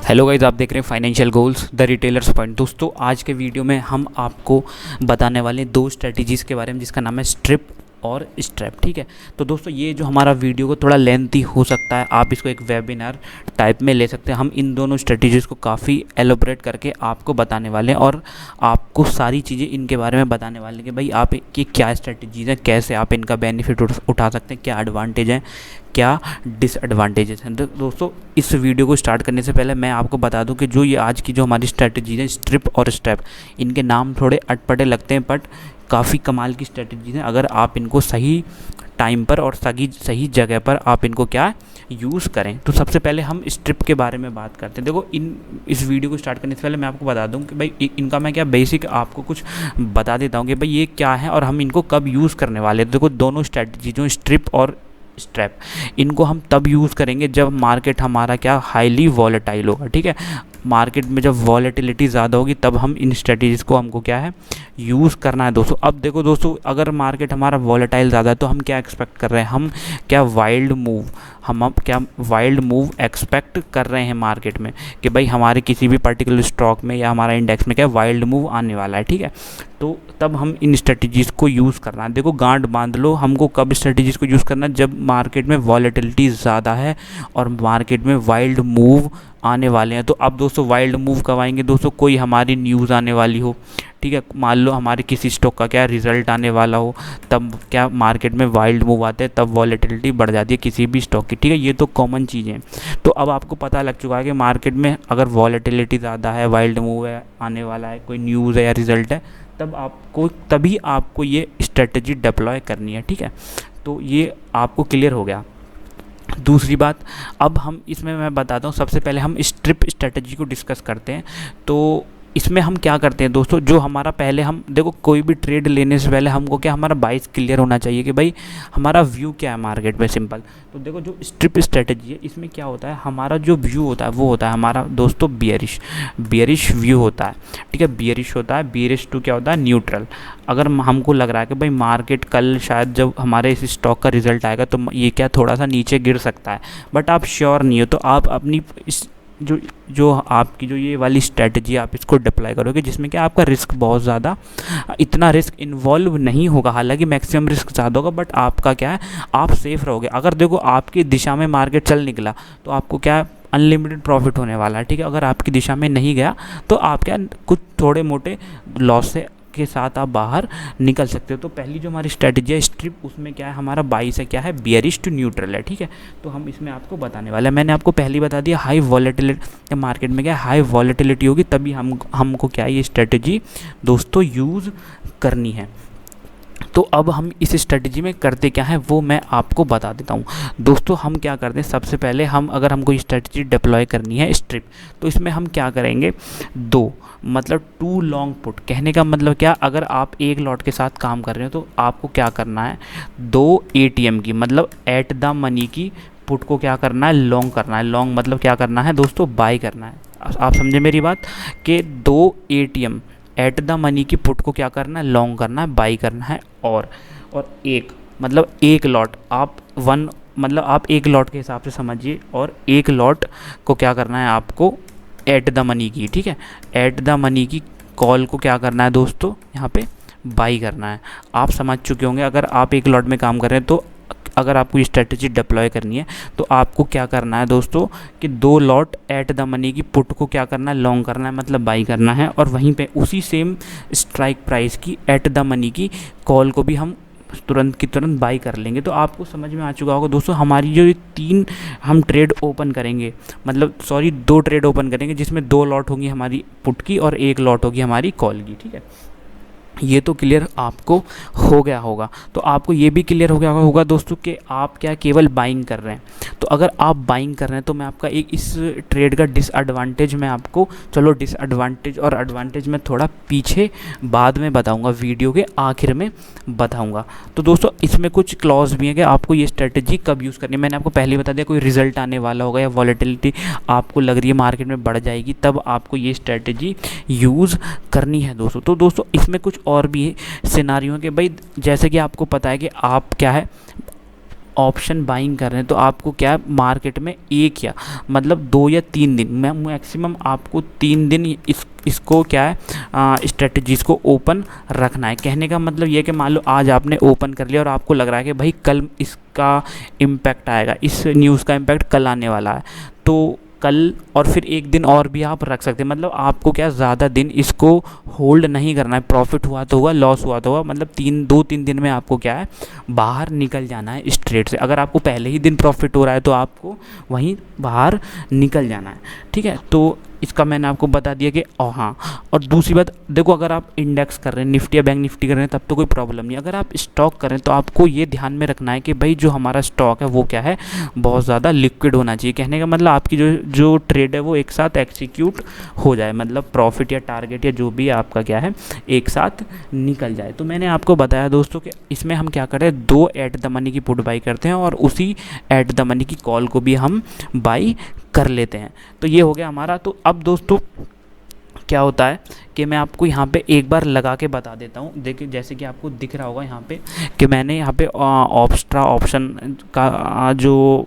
Hello guys, आप देख रहे हैं financial goals the retailers point. दोस्तों, आज के वीडियो में हम आपको बताने वाले हैं दो स्ट्रेटजीज़ के बारे में, जिसका नाम है स्ट्रिप और स्ट्रैप। ठीक है, तो दोस्तों ये जो हमारा वीडियो को थोड़ा लेंथी हो सकता है, आप इसको एक वेबिनार टाइप में ले सकते हैं। हम इन दोनों स्ट्रेटजीज़ को काफ़ी एलोबरेट करके आपको बताने वाले हैं और आपको सारी चीज़ें इनके बारे में बताने वाले हैं कि भाई आप की क्या स्ट्रेटजीज़ हैं, कैसे आप इनका बेनिफिट उठा सकते हैं, क्या एडवांटेज हैं, क्या डिसएडवांटेजेस हैं। तो दोस्तों, इस वीडियो को स्टार्ट करने से पहले मैं आपको बता दूं कि जो ये आज की जो हमारी स्ट्रेटजी है स्ट्रिप और स्ट्रैप, इनके नाम थोड़े अटपटे लगते हैं बट काफ़ी कमाल की स्ट्रेटजीज हैं। अगर आप इनको सही टाइम पर और सही जगह पर आप इनको क्या यूज़ करें। तो सबसे पहले हम स्ट्रिप के बारे में बात करते हैं। देखो, इस वीडियो को स्टार्ट करने से पहले मैं आपको बता दूं कि भाई इनका मैं क्या बेसिक आपको कुछ बता देता हूं कि भाई ये क्या है और हम इनको कब यूज़ करने वाले हैं। देखो, दोनों स्ट्रेटजी जो स्ट्रिप और स्ट्रैप, इनको हम तब यूज़ करेंगे जब मार्केट हमारा क्या हाईली वॉलेटाइल होगा। ठीक है, मार्केट में जब वॉलेटिलिटी ज़्यादा होगी तब हम इन स्ट्रेटजीज़ को हमको क्या है यूज़ करना है दोस्तों। अब देखो दोस्तों, अगर मार्केट हमारा वॉलेटाइल ज़्यादा है तो हम क्या एक्सपेक्ट कर रहे हैं, हम क्या वाइल्ड मूव एक्सपेक्ट कर रहे हैं मार्केट में कि भाई हमारे किसी भी पर्टिकुलर स्टॉक में या हमारा इंडेक्स में क्या वाइल्ड मूव आने वाला है। ठीक है, तो तब हम इन स्ट्रेटजीज़ को यूज़ करना है। देखो, गांठ बांध लो, हमको कब स्ट्रेटजीज़ को यूज़ करना है, जब मार्केट में वॉलेटिलिटी ज़्यादा है और मार्केट में वाइल्ड मूव आने वाले हैं। तो अब दोस्तों वाइल्ड मूव कब आएंगे दोस्तों, कोई हमारी न्यूज़ आने वाली हो। ठीक है, मान लो हमारे किसी स्टॉक का क्या रिजल्ट आने वाला हो, तब क्या मार्केट में वाइल्ड मूव आते हैं, तब वॉलेटिलिटी बढ़ जाती है किसी भी स्टॉक की। ठीक है, ये तो कॉमन चीज़ें हैं। तो अब आपको पता लग चुका है कि मार्केट में अगर वॉलेटिलिटी ज़्यादा है, वाइल्ड मूव है आने वाला है, कोई न्यूज़ है या रिजल्ट है, तभी आपको ये स्ट्रेटजी डिप्लॉय करनी है। ठीक है, तो ये आपको क्लियर हो गया। दूसरी बात, अब हम इसमें मैं बताता हूँ, सबसे पहले हम स्ट्रिप स्ट्रेटजी को डिस्कस करते हैं। तो इसमें हम क्या करते हैं दोस्तों, जो हमारा पहले हम देखो कोई भी ट्रेड लेने से पहले हमको क्या हमारा बाइस क्लियर होना चाहिए कि भाई हमारा व्यू क्या है मार्केट में। सिंपल, तो देखो जो स्ट्रिप स्ट्रेटजी है इसमें क्या होता है, हमारा जो व्यू होता है वो होता है हमारा दोस्तों बियरिश व्यू होता है। ठीक है, बियरिश होता है, बियरिश टू क्या होता है, न्यूट्रल। अगर हमको लग रहा है कि भाई मार्केट कल शायद जब हमारे इस स्टॉक का रिजल्ट आएगा तो ये क्या थोड़ा सा नीचे गिर सकता है, बट आप श्योर नहीं हो, तो आप अपनी जो आपकी जो ये वाली स्ट्रेटजी आप इसको डिप्लॉय करोगे, जिसमें कि आपका रिस्क बहुत ज़्यादा, इतना रिस्क इन्वॉल्व नहीं होगा, हालांकि मैक्सिमम रिस्क ज़्यादा होगा बट आपका क्या है आप सेफ रहोगे। अगर देखो आपकी दिशा में मार्केट चल निकला तो आपको क्या है अनलिमिटेड प्रॉफिट होने वाला है। ठीक है, अगर आपकी दिशा में नहीं गया तो आप क्या कुछ थोड़े मोटे लॉस से के साथ आप बाहर निकल सकते हो। तो पहली जो हमारी स्ट्रेटजी है स्ट्रिप, उसमें क्या है हमारा बाइस है क्या है बियरिश टू न्यूट्रल है। ठीक है, तो हम इसमें आपको बताने वाले हैं, मैंने आपको पहले बता दिया हाई वॉलेटिलिटी मार्केट में क्या हाई वॉलेटिलिटी होगी तभी हमको क्या है ये स्ट्रेटजी दोस्तों यूज़ करनी है। तो अब हम इस स्ट्रेटजी में करते क्या है वो मैं आपको बता देता हूँ दोस्तों। हम क्या करते हैं, सबसे पहले अगर हमको स्ट्रेटजी डिप्लॉय करनी है स्ट्रिप, तो इसमें हम क्या करेंगे, मतलब 2 लॉन्ग पुट। कहने का मतलब क्या, अगर आप एक लॉट के साथ काम कर रहे हो तो आपको क्या करना है, 2 ATM की मतलब एट द मनी की पुट को क्या करना है, लॉन्ग करना है। लॉन्ग मतलब क्या करना है दोस्तों, बाय करना है। आप समझे मेरी बात कि 2 ATM एट द मनी की पुट को क्या करना है, लॉन्ग करना है, बाई करना है। और एक लॉट आप आप एक लॉट के हिसाब से समझिए, और एक लॉट को क्या करना है आपको एट द मनी की। ठीक है, एट द मनी की कॉल को क्या करना है दोस्तों, यहाँ पे बाई करना है। आप समझ चुके होंगे, अगर आप एक लॉट में काम कर रहे हैं तो अगर आपको ये स्ट्रेटजी डिप्लॉय करनी है तो आपको क्या करना है दोस्तों कि 2 लॉट एट द मनी की पुट को क्या करना है, लॉन्ग करना है, मतलब बाई करना है। और वहीं पे उसी सेम स्ट्राइक प्राइस की एट द मनी की कॉल को भी हम तुरंत की तुरंत बाई कर लेंगे। तो आपको समझ में आ चुका होगा दोस्तों, हमारी जो 3 हम ट्रेड ओपन करेंगे, 2 ट्रेड ओपन करेंगे, जिसमें 2 लॉट होंगी हमारी पुट की और 1 लॉट होगी हमारी कॉल की। ठीक है, ये तो क्लियर आपको हो गया होगा। तो आपको ये भी क्लियर हो गया होगा दोस्तों कि आप क्या केवल बाइंग कर रहे हैं। तो अगर आप बाइंग कर रहे हैं तो मैं आपका एक इस ट्रेड का डिसएडवांटेज मैं आपको, चलो डिसएडवांटेज और एडवांटेज मैं थोड़ा पीछे बाद में बताऊंगा, वीडियो के आखिर में बताऊंगा। तो दोस्तों इसमें कुछ क्लॉज भी है कि आपको ये स्ट्रेटजी कब यूज़ करनी है। मैंने आपको पहले बता दिया, कोई रिजल्ट आने वाला होगा या वॉलेटिलिटी आपको लग रही है मार्केट में बढ़ जाएगी, तब आपको ये स्ट्रेटजी यूज़ करनी है दोस्तों। तो दोस्तों इसमें कुछ और भी सिनारियों के भाई, जैसे कि आपको पता है कि आप क्या है ऑप्शन बाइंग कर रहे हैं तो आपको क्या है, मार्केट में एक या मतलब 2 या 3 दिन में मैक्सिमम आपको 3 दिन इसको क्या है स्ट्रेटजीज़ को ओपन रखना है। कहने का मतलब ये है कि मान लो आज आपने ओपन कर लिया और आपको लग रहा है कि भाई कल इसका इम्पैक्ट आएगा, इस न्यूज़ का इम्पैक्ट कल आने वाला है, तो कल और फिर एक दिन और भी आप रख सकते हैं। मतलब आपको क्या ज़्यादा दिन इसको होल्ड नहीं करना है, प्रॉफिट हुआ तो हुआ, लॉस हुआ तो हुआ, मतलब 2-3 दिन में आपको क्या है बाहर निकल जाना है इस ट्रेड से। अगर आपको पहले ही दिन प्रॉफिट हो रहा है तो आपको वहीं बाहर निकल जाना है, ठीक है। तो इसका मैंने आपको बता दिया कि हाँ, और दूसरी बात देखो, अगर आप इंडेक्स कर रहे हैं निफ्टी या बैंक निफ्टी कर रहे हैं तब तो कोई प्रॉब्लम नहीं। अगर आप स्टॉक कर रहे हैं तो आपको ये ध्यान में रखना है कि भाई जो हमारा स्टॉक है वो क्या है, बहुत ज़्यादा लिक्विड होना चाहिए। कहने का मतलब आपकी जो ट्रेड है वो एक साथ एग्जीक्यूट हो जाए, मतलब प्रॉफिट या टारगेट या जो भी आपका क्या है एक साथ निकल जाए। तो मैंने आपको बताया दोस्तों कि इसमें हम क्या करें, 2 एट द मनी की पुट बाई करते हैं और उसी एट द मनी की कॉल को भी हम बाई कर लेते हैं। तो ये हो गया हमारा। तो अब दोस्तों क्या होता है कि मैं आपको यहाँ पे एक बार लगा के बता देता हूँ। देखिए जैसे कि आपको दिख रहा होगा यहाँ पे कि मैंने यहाँ पे ऑप्स्ट्रा ऑप्शन का जो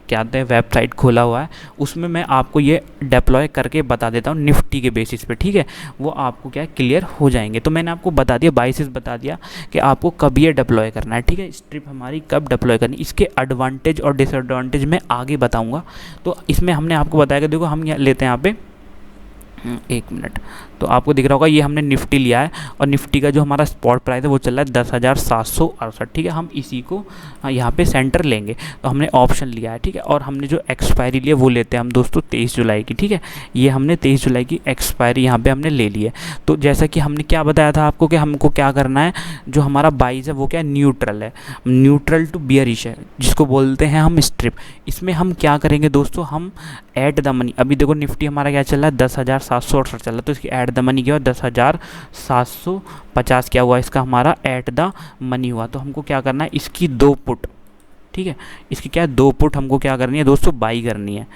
क्या कहते हैं वेबसाइट खोला हुआ है, उसमें मैं आपको ये डिप्लॉय करके बता देता हूँ निफ्टी के बेसिस पे, ठीक है। वो आपको क्या है क्लियर हो जाएंगे। तो मैंने आपको बता दिया, बाइसिस बता दिया कि आपको कब ये डिप्लॉय करना है, ठीक है। स्ट्रिप हमारी कब डिप्लॉय करनी, इसके एडवांटेज और डिसएडवांटेज मैं आगे बताऊँगा। तो इसमें हमने आपको बताया कि देखो हम यहाँ लेते हैं यहाँ पे 1 मिनट, तो आपको दिख रहा होगा ये हमने निफ्टी लिया है और निफ्टी का जो हमारा स्पॉट प्राइस है वो चल रहा है 10,768, ठीक है। हम इसी को यहाँ पे सेंटर लेंगे, तो हमने ऑप्शन लिया है, ठीक है। और हमने जो एक्सपायरी लिया वो लेते हैं हम दोस्तों 23 जुलाई की, ठीक है। ये हमने 23 जुलाई की एक्सपायरी यहाँ पे हमने ले ली है। तो जैसा कि हमने क्या बताया था आपको कि हमको क्या करना है, जो हमारा बाइज है वो क्या न्यूट्रल है, न्यूट्रल टू बियरिश है, जिसको बोलते हैं हम स्ट्रिप। इसमें हम क्या करेंगे दोस्तों, हम एट द मनी, अभी देखो निफ्टी हमारा क्या चल रहा है 10,768 चल रहा है, तो इसकी एट द मनी क्या हुआ 10,750 क्या हुआ, इसका हमारा एट द मनी हुआ। तो हमको क्या करना है, इसकी 2 पुट, ठीक है, इसकी क्या है 2 पुट हमको क्या करनी है दोस्तों, बाई करनी है।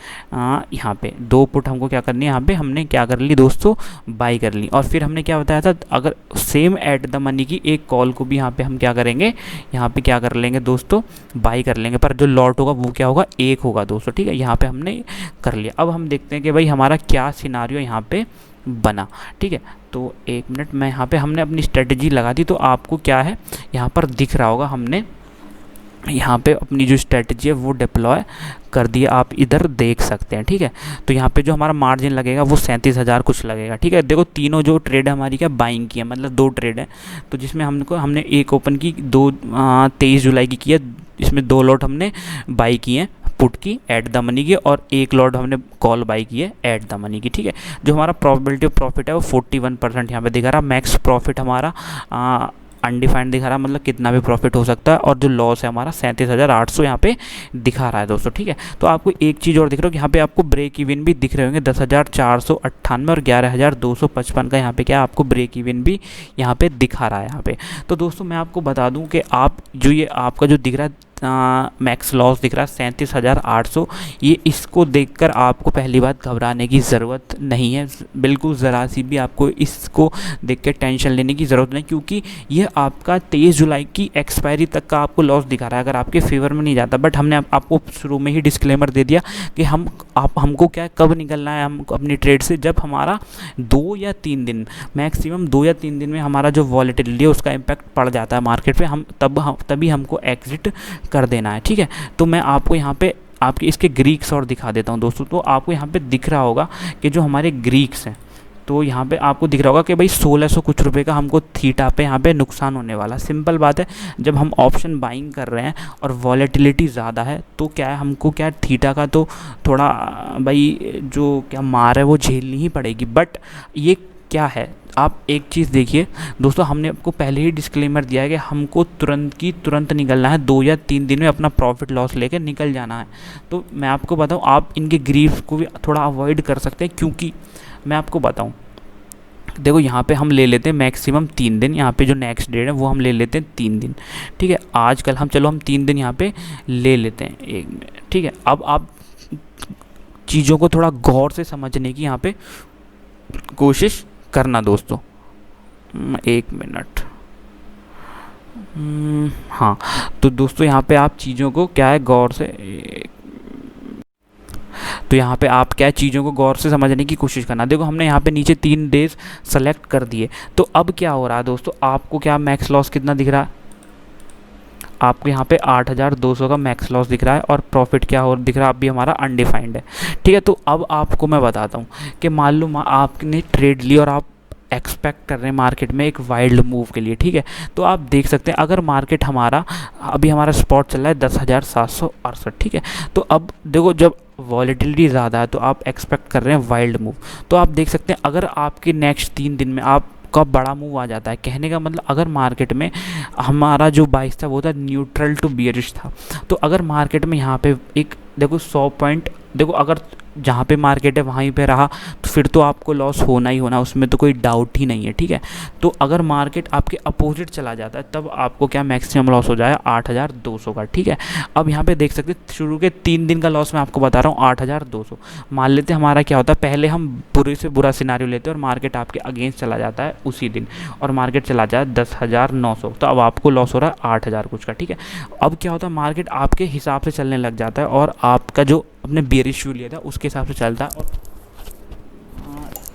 यहाँ पे 2 पुट हमको क्या करनी है, यहाँ पे हमने क्या कर ली दोस्तों, बाई कर ली। और फिर हमने क्या बताया था, अगर सेम एट द मनी की एक कॉल को भी यहाँ पे हम क्या करेंगे, यहाँ पे क्या कर लेंगे दोस्तों, बाई कर लेंगे, पर जो लॉट होगा वो क्या होगा, 1 होगा दोस्तों, ठीक है। यहाँ पे हमने कर लिया। अब हम देखते हैं कि भाई हमारा क्या सिनारियो यहाँ पे बना, ठीक है। तो 1 मिनट, मैं यहाँ पे हमने अपनी स्ट्रेटजी लगा दी, तो आपको क्या है यहाँ पर दिख रहा होगा, हमने यहाँ पे अपनी जो स्ट्रेटजी है वो डिप्लॉय कर दिया, आप इधर देख सकते हैं, ठीक है। तो यहाँ पे जो हमारा मार्जिन लगेगा वो 37,000 कुछ लगेगा, ठीक है। देखो तीनों जो ट्रेड है हमारी क्या बाइंग की है, मतलब 2 ट्रेड है, तो जिसमें हमने एक ओपन की 23 जुलाई की है, इसमें 2 लॉट हमने बाई किए हैं पुट की एट द मनी की, और 1 लॉट हमने कॉल बाई की है एट द मनी की, ठीक है। जो हमारा प्रोबेबिलिटी ऑफ प्रॉफिट है वो 41% यहाँ पे दिखा रहा। मैक्स प्रॉफिट हमारा अनडिफाइंड दिखा रहा, मतलब कितना भी प्रॉफिट हो सकता है। और जो लॉस है हमारा 37,800 यहाँ पे दिखा रहा है दोस्तों, ठीक है। तो आपको एक चीज़ और दिख रहा है कि यहाँ पे आपको ब्रेक इवन भी दिख रहे होंगे 10,498 और 11,255 का यहाँ पे क्या आपको ब्रेक इवन भी यहाँ पे दिखा रहा है यहाँ पे। तो दोस्तों मैं आपको बता दूँ कि आप जो ये आपका जो दिख रहा है मैक्स लॉस दिख रहा है 37,800, ये इसको देखकर आपको पहली बात घबराने की ज़रूरत नहीं है, बिल्कुल ज़रा सी भी आपको इसको देख के टेंशन लेने की ज़रूरत नहीं, क्योंकि ये आपका 23 जुलाई की एक्सपायरी तक का आपको लॉस दिखा रहा है, अगर आपके फेवर में नहीं जाता। बट हमने आपको शुरू में ही डिस्क्लेमर दे दिया कि हमको क्या कब निकलना है हम अपनी ट्रेड से, जब हमारा 2 या 3 दिन, मैक्सिमम 2 या 3 दिन में हमारा जो वॉलेटिलिटी है उसका इम्पैक्ट पड़ जाता है मार्केट पे, हम तभी हमको एग्जिट कर देना है, ठीक है। तो मैं आपको यहाँ पे आपके इसके ग्रीक्स और दिखा देता हूँ दोस्तों। तो आपको यहाँ पे दिख रहा होगा कि जो हमारे ग्रीक्स हैं, तो यहाँ पे आपको दिख रहा होगा कि भाई 1600 कुछ रुपए का हमको थीटा पे यहाँ पे नुकसान होने वाला। सिंपल बात है, जब हम ऑप्शन बाइंग कर रहे हैं और वॉलेटिलिटी ज़्यादा है तो क्या है, हमको क्या थीटा का तो थोड़ा भाई जो क्या मार है वो झेलनी ही पड़ेगी। बट ये क्या है, आप एक चीज़ देखिए दोस्तों, हमने आपको पहले ही डिस्क्लेमर दिया है कि हमको तुरंत निकलना है, 2 या 3 दिन में अपना प्रॉफिट लॉस लेके निकल जाना है। तो मैं आपको बताऊं, आप इनके ग्रीफ को भी थोड़ा अवॉइड कर सकते हैं, क्योंकि मैं आपको बताऊं, देखो यहाँ पे हम ले लेते हैं मैक्सिमम 3 दिन, यहाँ पे जो नेक्स्ट डेट है वो हम ले लेते हैं 3 दिन, ठीक है। आज कल हम 3 दिन यहाँ पे ले लेते हैं, 1 मिनट, ठीक है। अब आप चीज़ों को थोड़ा गौर से समझने की यहाँ पे कोशिश करना दोस्तों, 1 मिनट, हाँ, तो दोस्तों यहाँ पे आप चीज़ों को क्या है गौर से, तो यहाँ पे आप क्या है चीज़ों को गौर से समझने की कोशिश करना। देखो हमने यहाँ पे नीचे 3 डेज सेलेक्ट कर दिए, तो अब क्या हो रहा है दोस्तों, आपको क्या मैक्स लॉस कितना दिख रहा है, आपको यहाँ पे 8,200 का मैक्स लॉस दिख रहा है, और प्रॉफिट क्या हो दिख रहा है अभी हमारा अनडिफाइंड है। ठीक है, तो अब आपको मैं बताता हूँ कि मान लो आपने ट्रेड ली और आप एक्सपेक्ट कर रहे हैं मार्केट में एक वाइल्ड मूव के लिए। ठीक है, तो आप देख सकते हैं अगर मार्केट हमारा अभी हमारा स्पॉट चल रहा है 10,768। ठीक है, तो अब देखो जब वॉलेटिलिटी ज़्यादा है तो आप एक्सपेक्ट कर रहे हैं वाइल्ड मूव, तो आप देख सकते हैं अगर आपके नेक्स्ट 3 दिन में आप का बड़ा मूव आ जाता है, कहने का मतलब अगर मार्केट में हमारा जो बाइस था वो था न्यूट्रल टू बियरिश था, तो अगर मार्केट में यहाँ पे एक देखो 100 पॉइंट, देखो अगर जहाँ पे मार्केट है वहीं पे रहा तो फिर तो आपको लॉस होना ही होना, उसमें तो कोई डाउट ही नहीं है। ठीक है, तो अगर मार्केट आपके अपोजिट चला जाता है तब आपको क्या मैक्सिमम लॉस हो जाएगा 8,200 का। ठीक है, अब यहाँ पे देख सकते हैं शुरू के 3 दिन का लॉस मैं आपको बता रहा हूँ 8,200। मान लेते हैं हमारा क्या होता है, पहले हम बुरे से बुरा सिनारियो लेते हैं और मार्केट आपके अगेंस्ट चला जाता है उसी दिन, और मार्केट चला जाए 10,900, तो अब आपको लॉस हो रहा है 8,000 कुछ का। ठीक है, अब क्या होता है मार्केट आपके हिसाब से चलने लग जाता है और आपका जो अपने बेयरिश व्यू लिया था उसके हिसाब से चलता है,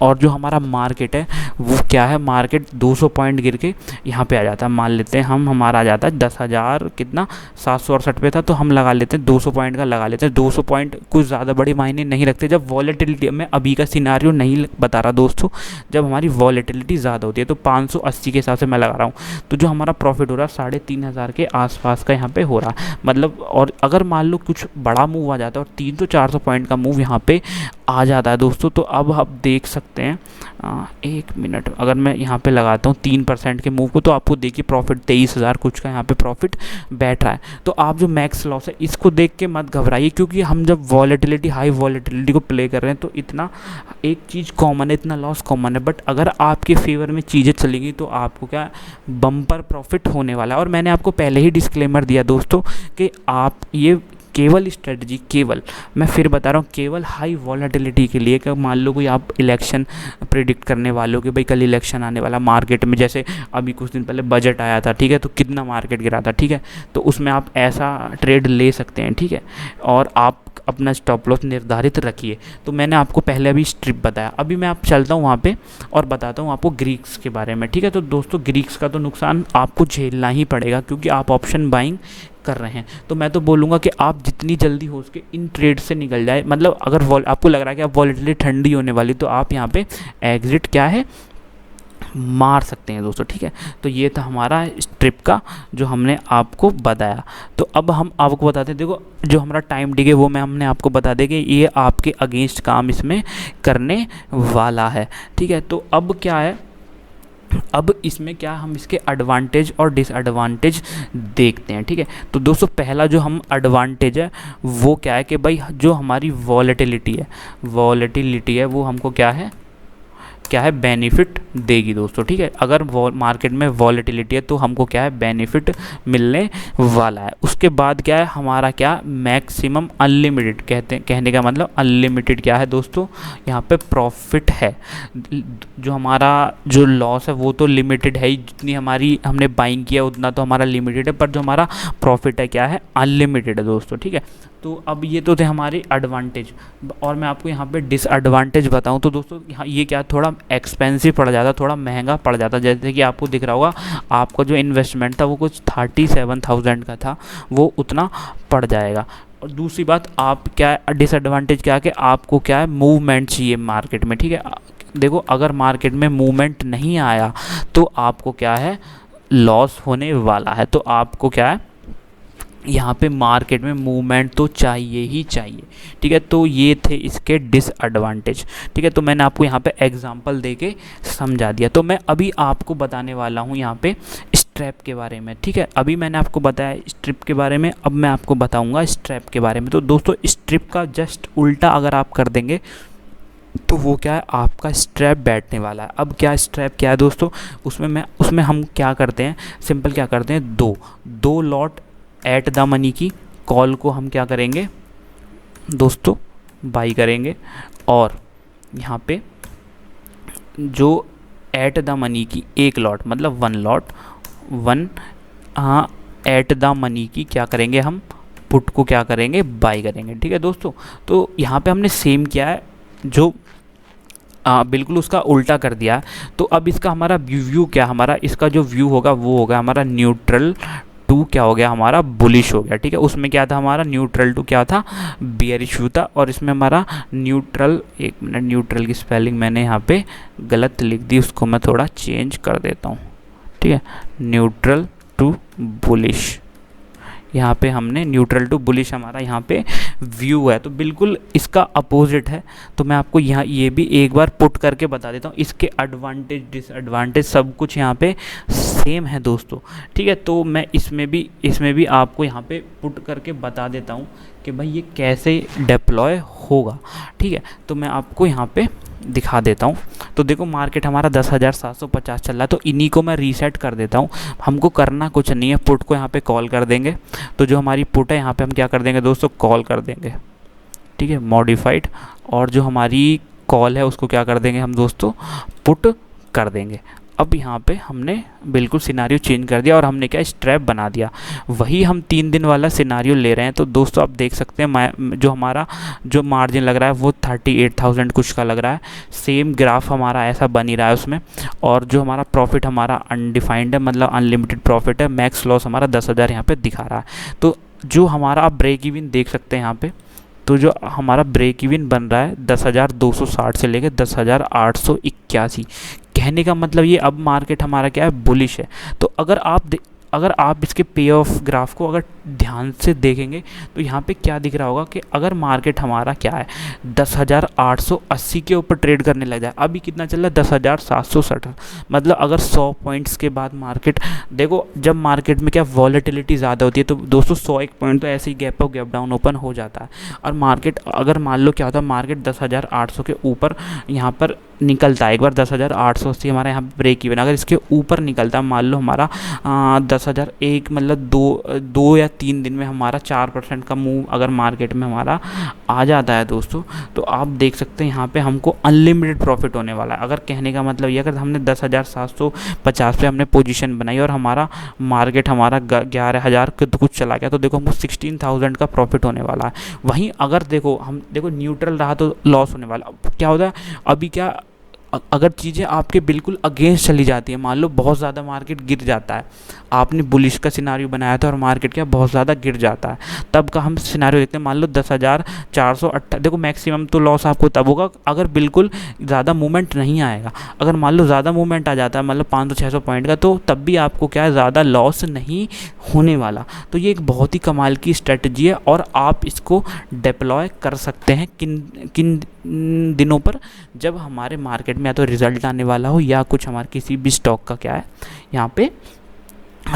और जो हमारा मार्केट है वो क्या है, मार्केट 200 पॉइंट गिर के यहाँ पे आ जाता है। मान लेते हैं हम हमारा आ जाता है 10,000 कितना 768 पे था, तो हम लगा लेते हैं 200 पॉइंट का लगा लेते हैं। 200 पॉइंट कुछ ज़्यादा बड़ी मायने नहीं रखते जब वॉलेटिलिटी, मैं अभी का सिनारियो नहीं बता रहा दोस्तों, जब हमारी वॉलेटिलिटी ज़्यादा होती है तो 580 के हिसाब से मैं लगा रहा हूँ, तो जो हमारा प्रॉफिट हो रहा है 3,500 के आसपास का यहाँ पे हो रहा है मतलब। और अगर मान लो कुछ बड़ा मूव आ जाता है और 300-400 पॉइंट का मूव यहाँ पे आ जाता है दोस्तों, तो अब आप देख सकते हैं 1 मिनट, अगर मैं यहाँ पे लगाता हूँ 3% के मूव को, तो आपको देखिए प्रॉफिट 23,000 कुछ का यहाँ पे प्रॉफिट बैठ रहा है। तो आप जो मैक्स लॉस है इसको देख के मत घबराइए, क्योंकि हम जब वॉलेटिलिटी हाई वॉलेटिलिटी को प्ले कर रहे हैं तो इतना एक चीज़ कॉमन है, इतना लॉस कॉमन है, बट अगर आपके फेवर में चीज़ें चलेंगी तो आपको क्या बम्पर प्रॉफिट होने वाला है। और मैंने आपको पहले ही डिस्क्लेमर दिया दोस्तों कि आप ये केवल स्ट्रेटजी, केवल मैं फिर बता रहा हूँ केवल हाई वॉलेटिलिटी के लिए, कि मान लो कोई आप इलेक्शन प्रिडिक्ट करने वाले हो कि भाई कल इलेक्शन आने वाला मार्केट में, जैसे अभी कुछ दिन पहले बजट आया था। ठीक है, तो कितना मार्केट गिरा था। ठीक है, तो उसमें आप ऐसा ट्रेड ले सकते हैं। ठीक है, और आप अपना स्टॉप लॉस निर्धारित रखिए। तो मैंने आपको पहले अभी स्ट्रिप बताया, अभी मैं आप चलता हूँ वहाँ पे और बताता हूँ आपको ग्रीक्स के बारे में। ठीक है, तो दोस्तों ग्रीक्स का तो नुकसान आपको झेलना ही पड़ेगा क्योंकि आप ऑप्शन बाइंग कर रहे हैं। तो मैं तो बोलूँगा कि आप जितनी जल्दी हो सके इन ट्रेड से निकल जाए, मतलब अगर आपको लग रहा है कि आप वॉलेटिलिटी ठंडी होने वाली, तो आप यहाँ पे एग्जिट क्या है मार सकते हैं दोस्तों। ठीक है, तो ये था हमारा स्ट्रिप का जो हमने आपको बताया। तो अब हम आपको बताते हैं, देखो जो हमारा टाइम डिले वो हमने आपको बता दें कि ये आपके अगेंस्ट काम इसमें करने वाला है। ठीक है, तो अब क्या है, अब इसमें क्या हम इसके एडवांटेज और डिसएडवांटेज देखते हैं। ठीक है, तो दोस्तों पहला जो हम एडवांटेज है वो क्या है कि भाई जो हमारी वॉलेटिलिटी है वो हमको क्या है बेनिफिट देगी दोस्तों। ठीक है, अगर मार्केट में वॉलेटिलिटी है तो हमको क्या है बेनिफिट मिलने वाला है। उसके बाद क्या है हमारा क्या मैक्सिमम अनलिमिटेड, कहने का मतलब अनलिमिटेड क्या है दोस्तों, यहाँ पे प्रॉफिट है। जो हमारा जो लॉस है वो तो लिमिटेड है ही, जितनी हमारी हमने बाइंग किया उतना तो हमारा लिमिटेड है, पर जो हमारा प्रॉफिट है क्या है अनलिमिटेड है दोस्तों। ठीक है, तो अब ये तो थे हमारे एडवांटेज, और मैं आपको यहाँ पे डिसएडवांटेज बताऊँ तो दोस्तों यहाँ ये क्या थोड़ा एक्सपेंसिव पड़ जाता, थोड़ा महंगा पड़ जाता। जैसे कि आपको दिख रहा होगा आपका जो इन्वेस्टमेंट था वो कुछ 37,000 का था, वो उतना पड़ जाएगा। और दूसरी बात आप क्या डिसएडवांटेज क्या है कि आपको क्या है मूवमेंट चाहिए मार्केट में। ठीक है, देखो अगर मार्केट में मूवमेंट नहीं आया तो आपको क्या है लॉस होने वाला है। तो आपको क्या है यहाँ पे मार्केट में मूवमेंट तो चाहिए ही चाहिए। ठीक है, तो ये थे इसके डिसएडवांटेज। ठीक है, तो मैंने आपको यहाँ पे एग्जांपल देके समझा दिया। तो मैं अभी आपको बताने वाला हूँ यहाँ पे स्ट्रैप के बारे में। ठीक है, अभी मैंने आपको बताया स्ट्रिप के बारे में, अब मैं आपको बताऊँगा स्ट्रैप के बारे में। तो दोस्तों स्ट्रिप का जस्ट उल्टा अगर आप कर देंगे तो वो क्या है आपका स्ट्रैप बैठने वाला है। अब क्या स्ट्रैप क्या है दोस्तों, उसमें हम क्या करते हैं, सिंपल क्या करते हैं, दो लॉट एट द मनी की कॉल को हम क्या करेंगे दोस्तों बाई करेंगे, और यहाँ पे जो एट द मनी की एक लॉट मतलब वन हाँ एट द मनी की क्या करेंगे हम, पुट को क्या करेंगे, बाय करेंगे। ठीक है दोस्तों, तो यहाँ पे हमने सेम किया है, जो बिल्कुल उसका उल्टा कर दिया। तो अब इसका हमारा व्यू क्या, हमारा इसका जो व्यू होगा वो होगा हमारा न्यूट्रल टू क्या हो गया, हमारा बुलिश हो गया। ठीक है, उसमें क्या था हमारा न्यूट्रल टू क्या था, बियरिश व्यू था। और इसमें हमारा न्यूट्रल, एक मिनट, न्यूट्रल की स्पेलिंग मैंने यहाँ पे गलत लिख दी, उसको मैं थोड़ा चेंज कर देता हूँ। ठीक है, न्यूट्रल टू बुलिश, यहाँ पे हमने न्यूट्रल टू बुलिश हमारा यहाँ पे व्यू है, तो बिल्कुल इसका अपोजिट है। तो मैं आपको यहाँ ये भी एक बार पुट करके बता देता हूँ, इसके एडवांटेज डिसएडवांटेज सब कुछ यहाँ पे सेम है दोस्तों। ठीक है, तो मैं इसमें भी आपको यहाँ पे पुट करके बता देता हूँ कि भाई ये कैसे डिप्लॉय होगा। ठीक है, तो मैं आपको यहाँ पे दिखा देता हूँ। तो देखो मार्केट हमारा 10,750 चल रहा है, तो इन्हीं को मैं रीसेट कर देता हूँ। हमको करना कुछ नहीं है, पुट को यहाँ पे कॉल कर देंगे। तो जो हमारी पुट है यहाँ पे हम क्या कर देंगे दोस्तों, कॉल कर देंगे। ठीक है, मॉडिफाइड, और जो हमारी कॉल है उसको क्या कर देंगे हम दोस्तों, पुट कर देंगे। अब यहाँ पे हमने बिल्कुल सिनारियो चेंज कर दिया और हमने क्या स्ट्रैप बना दिया। वही हम 3 दिन वाला सिनारियो ले रहे हैं। तो दोस्तों आप देख सकते हैं जो हमारा जो मार्जिन लग रहा है वो 38,000 कुछ का लग रहा है। सेम ग्राफ हमारा ऐसा बन ही रहा है उसमें। और जो हमारा प्रॉफिट हमारा अनडिफाइंड है, मतलब अनलिमिटेड प्रॉफिट है। मैक्स लॉस हमारा 10,000 यहाँ पर दिखा रहा है। तो जो हमारा आप ब्रेक इवन देख सकते हैं यहाँ पर, तो जो हमारा ब्रेक इवन बन रहा है 10,260 से लेकर 10,881। कहने का मतलब ये अब मार्केट हमारा क्या है, बुलिश है। तो अगर आप इसके पे ऑफ ग्राफ को अगर ध्यान से देखेंगे तो यहाँ पे क्या दिख रहा होगा कि अगर मार्केट हमारा क्या है 10,880 के ऊपर ट्रेड करने लग जाए। अभी कितना चल रहा है 10,760, मतलब अगर 100 पॉइंट्स के बाद मार्केट, देखो जब मार्केट में क्या वॉलेटिलिटी ज़्यादा होती है तो दोस्तों 101 पॉइंट तो ऐसे ही gap up gap down open हो जाता है। और मार्केट अगर मान लो क्या होता है, मार्केट 10,800 के ऊपर यहाँ पर निकलता है, एक बार 10,880 हमारा यहाँ ब्रेक इवन, अगर इसके ऊपर निकलता है, मान लो हमारा 10,001 मतलब 2 या 3 दिन में हमारा 4% का मूव अगर मार्केट में हमारा आ जाता है दोस्तों, तो आप देख सकते हैं यहाँ पे हमको अनलिमिटेड प्रॉफिट होने वाला है। अगर कहने का मतलब ये, अगर हमने 10,750 पे हमने पोजीशन बनाई और हमारा मार्केट हमारा 11,000 के कुछ चला गया, तो देखो हमको 16,000 का प्रॉफिट होने वाला है। वहीं अगर देखो न्यूट्रल रहा तो लॉस होने वाला। अब क्या होता है, अभी क्या अगर चीज़ें आपके बिल्कुल अगेंस्ट चली जाती है, मान लो बहुत ज़्यादा मार्केट गिर जाता है, आपने बुलिश का सिनारियो बनाया था और मार्केट क्या बहुत ज़्यादा गिर जाता है, तब का हम सिनारियो देखते हैं। मान लो 10,480, देखो मैक्सिमम तो लॉस आपको तब होगा अगर बिल्कुल ज़्यादा मूवमेंट नहीं आएगा। अगर मान लो ज़्यादा मूवमेंट आ जाता है, मतलब 500-600 पॉइंट का, तो तब भी आपको क्या है, ज़्यादा लॉस नहीं होने वाला। तो ये एक बहुत ही कमाल की स्ट्रेटजी है और आप इसको डिप्लॉय कर सकते हैं किन दिनों पर, जब हमारे मार्केट में या तो रिज़ल्ट आने वाला हो या कुछ हमारे किसी भी स्टॉक का क्या है यहाँ पे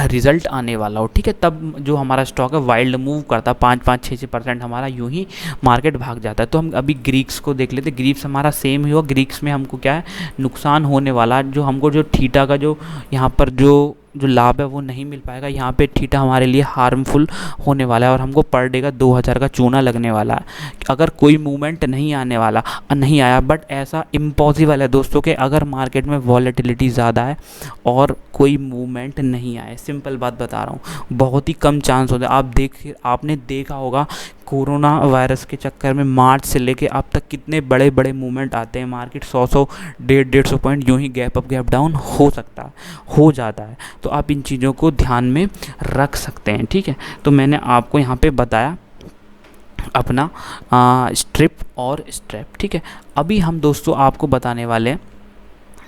रिज़ल्ट आने वाला हो। ठीक है, तब जो हमारा स्टॉक है वाइल्ड मूव करता है, 5-5, 6% हमारा यूं ही मार्केट भाग जाता है। तो हम अभी ग्रीक्स को देख लेते। ग्रीक्स हमारा सेम ही हुआ। ग्रीक्स में हमको क्या है, नुकसान होने वाला, जो हमको जो थीटा का जो यहाँ पर जो लाभ है वो नहीं मिल पाएगा। यहाँ पे थीटा हमारे लिए हार्मफुल होने वाला है और हमको पर डे का 2,000 का चूना लगने वाला है अगर कोई मूवमेंट नहीं आने वाला, नहीं आया। बट ऐसा इम्पॉसिबल है दोस्तों कि अगर मार्केट में वॉलेटिलिटी ज़्यादा है और कोई मूवमेंट नहीं आए, सिंपल बात बता रहा हूँ, बहुत ही कम चांस होता है। आपने देखा होगा कोरोना वायरस के चक्कर में मार्च से लेके अब तक कितने बड़े बड़े मूवमेंट आते हैं। मार्केट 100 150 पॉइंट यूं ही गैप अप गैप डाउन हो जाता है। तो आप इन चीज़ों को ध्यान में रख सकते हैं। ठीक है, तो मैंने आपको यहाँ पे बताया अपना स्ट्रिप और स्ट्रैप। ठीक है, अभी हम दोस्तों आपको बताने वाले हैं,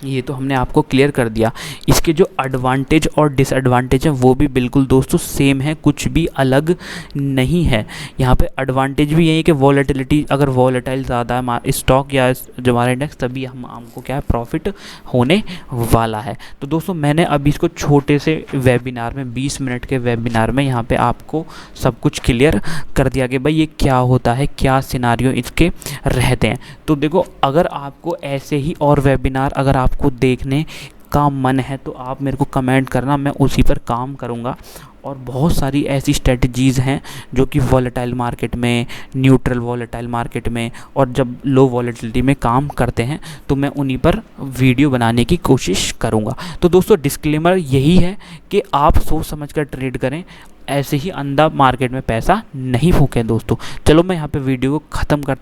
ये तो हमने आपको क्लियर कर दिया, इसके जो एडवांटेज और डिसएडवांटेज हैं वो भी बिल्कुल दोस्तों सेम है, कुछ भी अलग नहीं है। यहाँ पे एडवांटेज भी यही है कि वॉलेटिलिटी, अगर वॉलेटाइल ज़्यादा है स्टॉक या जो हमारा इंडेक्स, तभी हमको क्या है, प्रॉफिट होने वाला है। तो दोस्तों मैंने अभी इसको छोटे से वेबिनार में 20 मिनट के वेबिनार में यहाँ पे आपको सब कुछ क्लियर कर दिया कि भाई ये क्या होता है, क्या सिनारियो इसके रहते हैं। तो देखो अगर आपको ऐसे ही और वेबिनार अगर आपको देखने का मन है तो आप मेरे को कमेंट करना, मैं उसी पर काम करूँगा। और बहुत सारी ऐसी स्ट्रेटजीज़ हैं जो कि वॉलेटाइल मार्केट में, न्यूट्रल वॉलेटाइल मार्केट में और जब लो वॉलेटिलिटी में काम करते हैं, तो मैं उन्हीं पर वीडियो बनाने की कोशिश करूँगा। तो दोस्तों डिस्क्लेमर यही है कि आप सोच समझ कर ट्रेड करें, ऐसे ही अंधा मार्केट में पैसा नहीं फूकें दोस्तों। चलो मैं यहाँ पे वीडियो को ख़त्म करता हूँ।